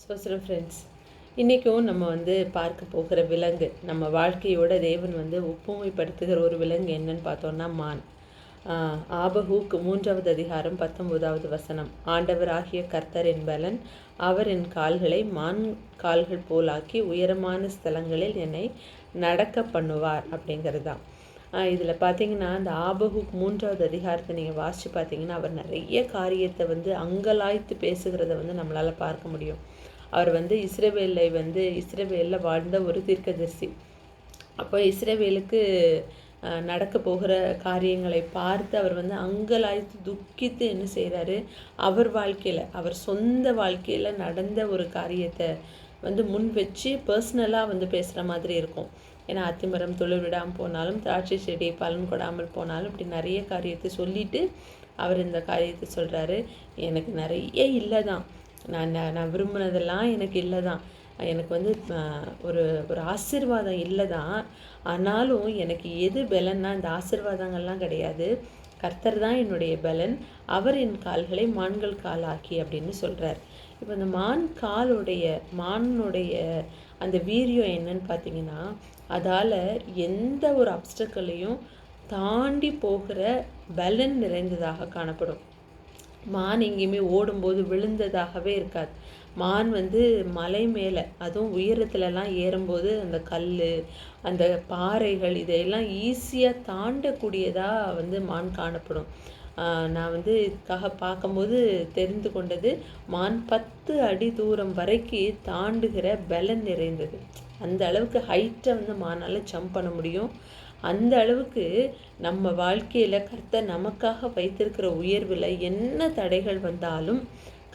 சோசரம் friends, இன்றைக்கும் நம்ம பார்க்க போகிற விலங்கு, நம்ம வாழ்க்கையோட தேவன் ஒப்புமைப்படுத்துகிற ஒரு விலங்கு என்னன்னு பார்த்தோன்னா மான். ஆபகூக் 3வது அதிகாரம் 19வது வசனம். ஆண்டவர் ஆகிய கர்த்தர் என் பலன், அவர் என் கால்களை மான் கால்கள் போலாக்கி உயரமான ஸ்தலங்களில் என்னை நடக்க பண்ணுவார் அப்படிங்கிறது தான். இதில் பார்த்தீங்கன்னா, இந்த ஆபகூக் 3வது அதிகாரத்தை நீங்கள் வாசித்து பார்த்தீங்கன்னா, அவர் நிறைய காரியத்தை அங்கலாய்த்து பேசுகிறத நம்மளால் பார்க்க முடியும். அவர் இஸ்ரவேலில் வாழ்ந்த ஒரு தீர்க்கதரிசி. அப்போ இஸ்ரவேலுக்கு நடக்க போகிற காரியங்களை பார்த்து அவர் அங்கலாய்த்து துக்கித்து என்ன செய்கிறாரு, அவர் வாழ்க்கையில், அவர் சொந்த வாழ்க்கையில் நடந்த ஒரு காரியத்தை முன் வச்சு பர்சனலாக பேசுகிற மாதிரி இருக்கும். ஏன்னா அத்திமரம் துளிர் விடாமல் போனாலும், திராட்சை செடி பலன் கொடாமல் போனாலும், இப்படி நிறைய காரியத்தை சொல்லிவிட்டு அவர் இந்த காரியத்தை சொல்கிறாரு. எனக்கு நிறைய இல்லை தான், நான் விரும்பினதெல்லாம் எனக்கு இல்லை தான், எனக்கு ஒரு ஒரு ஆசீர்வாதம் இல்லை தான், ஆனாலும் எனக்கு எது பலன்னா இந்த ஆசீர்வாதங்கள்லாம் கிடையாது, கர்த்தர் தான் என்னுடைய பலன், அவர் என் கால்களை மான்கள் கால் ஆக்கி அப்படின்னு சொல்கிறார். இப்போ இந்த மானுடைய அந்த வீரியம் என்னன்னு பார்த்தீங்கன்னா, அதால் எந்த ஒரு அப்டக்களையும் தாண்டி போகிற பலன் நிறைந்ததாக காணப்படும். மான் எங்கேயுமே ஓடும்போது விழுந்ததாகவே இருக்காது. மான் மலை மேலே, அதுவும் உயரத்துலலாம் ஏறும்போது அந்த கல், அந்த பாறைகள் இதையெல்லாம் ஈஸியாக தாண்டக்கூடியதாக மான் காணப்படும். நான் இதுக்காக பார்க்கும்போது தெரிந்து கொண்டது, மான் 10 அடி தூரம் வரைக்கும் தாண்டுகிற பலன் நிறைந்தது. அந்த அளவுக்கு ஹைட்டை மானால் ஜம்ப் பண்ண முடியும். அந்த அளவுக்கு நம்ம வாழ்க்கையில் கர்த்தர் நமக்காக வைத்திருக்கிற உயர்வில் என்ன தடைகள் வந்தாலும்,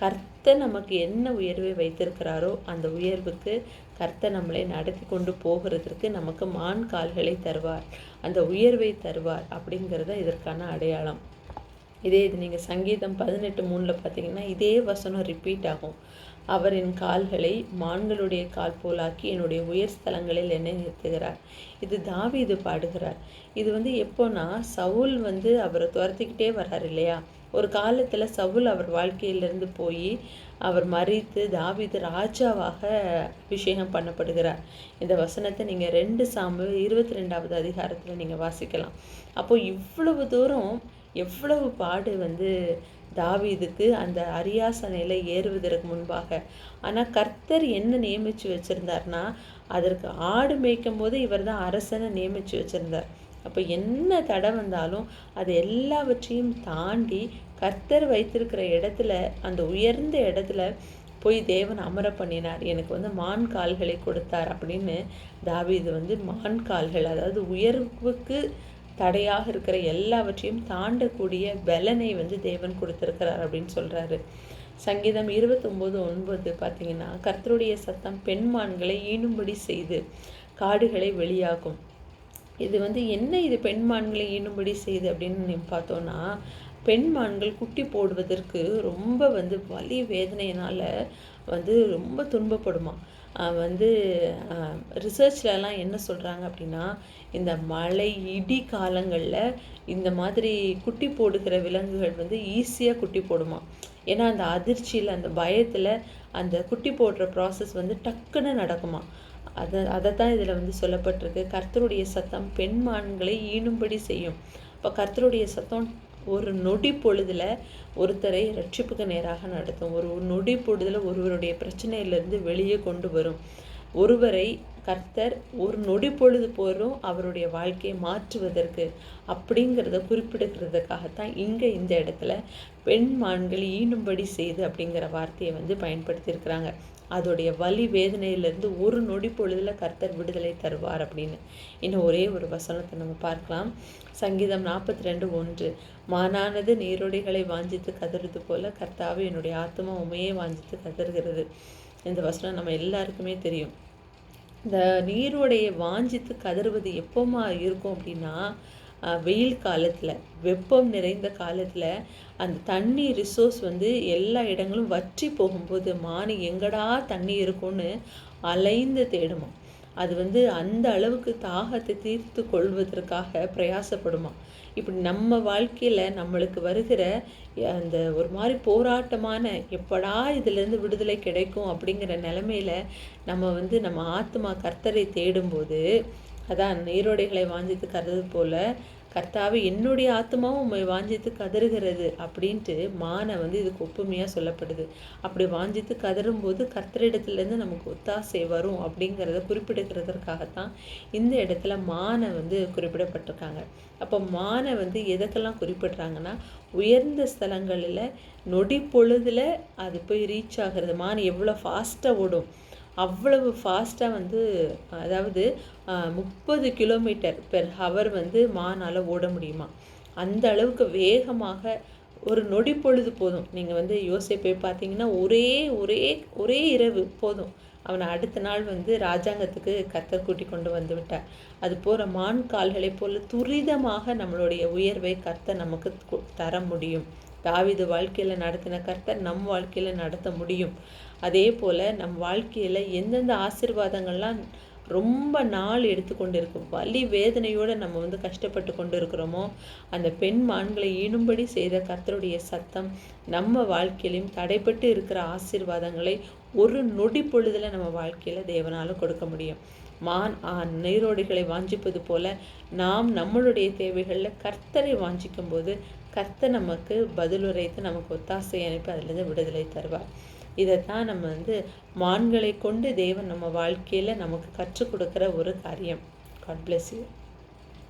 கர்த்தர் நமக்கு என்ன உயர்வை வைத்திருக்கிறாரோ அந்த உயர்வுக்கு கர்த்தர் நம்மளை நடத்தி கொண்டு போகிறதுக்கு நமக்கு மான் கால்களை தருவார், அந்த உயர்வை தருவார் அப்படிங்கிறத இதற்கான அடையாளம். இது நீங்கள் சங்கீதம் 18:3 பார்த்தீங்கன்னா இதே வசனம் ரிப்பீட் ஆகும். அவர் என் கால்களை மான்களுடைய கால் போலாக்கி என்னுடைய உயர் ஸ்தலங்களில் என்னை நிறுத்துகிறார். இது தாவீது பாடுகிறார். இது எப்போனா, சவுல் அவரை துரத்திக்கிட்டே வர்றார் இல்லையா. ஒரு காலத்தில் சவுல் அவர் வாழ்க்கையிலிருந்து போய் அவர் மரித்து தாவீது ராஜாவாக அபிஷேகம் பண்ணப்படுகிறார். இந்த வசனத்தை நீங்கள் 2 சாமுவேல் 22வது அதிகாரத்தில் நீங்கள் வாசிக்கலாம். அப்போது இவ்வளவு தூரம் எவ்வளவு பாடு தாவீதுக்கு அந்த அரியாசனையில் ஏறுவதற்கு முன்பாக. ஆனால் கர்த்தர் என்ன நியமித்து வச்சுருந்தார்னா, அதற்கு ஆடு மேய்க்கும் போது இவர் தான் அரசனை நியமித்து வச்சுருந்தார். அப்போ என்ன தடை வந்தாலும் அது எல்லாவற்றையும் தாண்டி கர்த்தர் வைத்திருக்கிற இடத்துல, அந்த உயர்ந்த இடத்துல போய் தேவன் அமர பண்ணினார். எனக்கு மான் கால்களை கொடுத்தார் அப்படின்னு தாவீது மான் கால்கள், அதாவது உயர்வுக்கு தடையாக இருக்கிற எல்லாவற்றையும் தாண்டக்கூடிய பலனை தேவன் கொடுத்திருக்கிறார் அப்படின்னு சொல்கிறாரு. சங்கீதம் 29:9 பார்த்தீங்கன்னா, கர்த்தருடைய சத்தம் பெண்மான்களை ஈனும்படி செய்து காடுகளை வெளியாகும். இது என்ன, இது பெண்மான்களை ஈனும்படி செய்து அப்படின்னு பார்த்தோன்னா, பெண்மான்கள் குட்டி போடுவதற்கு ரொம்ப வலி வேதனையினால் ரொம்ப துன்பப்படுமா. ரிசர்ச்லலாம் என்ன சொல்கிறாங்க அப்படின்னா, இந்த மழை இடி காலங்களில் இந்த மாதிரி குட்டி போடுகிற விலங்குகள் ஈஸியாக குட்டி போடுமா. ஏன்னா அந்த அதிர்ச்சியில், அந்த பயத்தில் அந்த குட்டி போடுற ப்ராசஸ் டக்குன்னு நடக்குமா. அதைத்தான் இதில் சொல்லப்பட்டிருக்கு. கர்த்தருடைய சத்தம் பெண்மான்களை ஈனும்படி செய்யும். அப்போ கர்த்தருடைய சத்தம் ஒரு நொடி பொழுதில் ஒருத்தரை ரட்சிப்புக்கு நேராக நடத்தும். ஒரு நொடி பொழுதில் ஒருவருடைய பிரச்சனையிலிருந்து வெளியே கொண்டு வரும். ஒருவரை கர்த்தர் ஒரு நொடி பொழுது போலும் அவருடைய வாழ்க்கையை மாற்றுவதற்கு அப்படிங்கிறத குறிப்பிடுகிறதுக்காகத்தான் இங்கே இந்த இடத்துல பெண்மான்கள் ஈனும்படி செய்து அப்படிங்கிற வார்த்தையை பயன்படுத்தியிருக்கிறாங்க. அதோடைய வலி வேதனையிலிருந்து ஒரு நொடி பொழுதில் கர்த்தர் விடுதலை தருவார் அப்படின்னு. இன்னும் ஒரே ஒரு வசனத்தை நம்ம பார்க்கலாம். சங்கீதம் 42:1. மானானது நீரோடைகளை வாஞ்சித்து கதறுது போல கர்த்தாவே என்னுடைய ஆத்மா உமையே வாஞ்சித்து கதறுகிறது. இந்த வசனம் நம்ம எல்லாருக்குமே தெரியும். இந்த நீரோடையை வாஞ்சித்து கதறுவது எப்போமா இருக்கும் அப்படின்னா, வெயில் காலத்தில், வெப்பம் நிறைந்த காலத்தில் அந்த தண்ணி ரிசோர்ஸ் எல்லா இடங்களும் வற்றி போகும்போது மானி எங்கடா தண்ணி இருக்கும்னு அலைந்து தேடுமா. அது அந்த அளவுக்கு தாகத்தை தீர்த்து கொள்வதற்காக பிரயாசப்படுமா. இப்படி நம்ம வாழ்க்கையில் நம்மளுக்கு வருகிற அந்த ஒரு மாதிரி போராட்டமான எப்படா இதிலேருந்து விடுதலை கிடைக்கும் அப்படிங்கிற நிலைமையில நம்ம ஆத்மா கர்த்தரை தேடும்போது, அதான் நீரோடைகளை வாஞ்சித்து கருது போல கர்த்தாவே என்னுடைய ஆத்மாவும் உம்மை வாஞ்சித்து கதறுகிறது அப்படின்ட்டு மானை இதுக்கு ஒப்புமையாக சொல்லப்படுது. அப்படி வாஞ்சித்து கதறும்போது கர்த்தரிடத்துலேருந்து நமக்கு ஒத்தாசை வரும் அப்படிங்கிறத குறிப்பிடுகிறதற்காகத்தான் இந்த இடத்துல மானை குறிப்பிடப்பட்டிருக்காங்க. அப்போ மானை எதுக்கெல்லாம் குறிப்பிடுறாங்கன்னா, உயர்ந்த ஸ்தலங்களில் நொடி பொழுதில் அது போய் ரீச் ஆகிறது. மான் எவ்வளோ ஃபாஸ்ட்டாக ஓடும், அவ்வளவு ஃபாஸ்ட்டாக அதாவது 30 கிலோமீட்டர் பெர் ஹவர் மானால் ஓட முடியுமா. அந்த அளவுக்கு வேகமாக ஒரு நொடி பொழுது போதும். நீங்கள் யோசிப்பை பார்த்தீங்கன்னா, ஒரே ஒரே ஒரே இரவு போதும், அவனை அடுத்த நாள் ராஜாங்கத்துக்கு கர்த்தர் கூட்டி கொண்டு வந்து விட்டார். அது போகிற மான் கால்களை போல துரிதமாக நம்மளுடைய உயர்வை கர்த்தர் நமக்கு தர முடியும். தாவீது வாழ்க்கையில் நடத்தின கர்த்தர் நம் வாழ்க்கையில் நடத்த முடியும். அதே போல் நம் வாழ்க்கையில் எந்தெந்த ஆசீர்வாதங்கள்லாம் ரொம்ப நாள் எடுத்துக்கொண்டு இருக்கும், வலி வேதனையோடு நம்ம கஷ்டப்பட்டு கொண்டு இருக்கிறோமோ, அந்த பெண் மான்களை ஈனும்படி செய்த கர்த்தருடைய சத்தம் நம்ம வாழ்க்கையிலையும் தடைப்பட்டு இருக்கிற ஆசீர்வாதங்களை ஒரு நொடி பொழுதில் நம்ம வாழ்க்கையில் தேவனால் கொடுக்க முடியும். மான் நீரோடைகளை வாஞ்சிப்பது போல நாம் நம்மளுடைய தேவைகளில் கர்த்தரை வாஞ்சிக்கும் போது கர்த்தர் நமக்கு பதிலுரைத்து நமக்கு ஒத்தாசை அனுப்பி அதிலிருந்து விடுதலை தருவார். இதைத்தான் நம்ம மான்களை கொண்டு தேவன் நம்ம வாழ்க்கையில் நமக்கு கற்றுக் கொடுக்குற ஒரு காரியம். God bless you.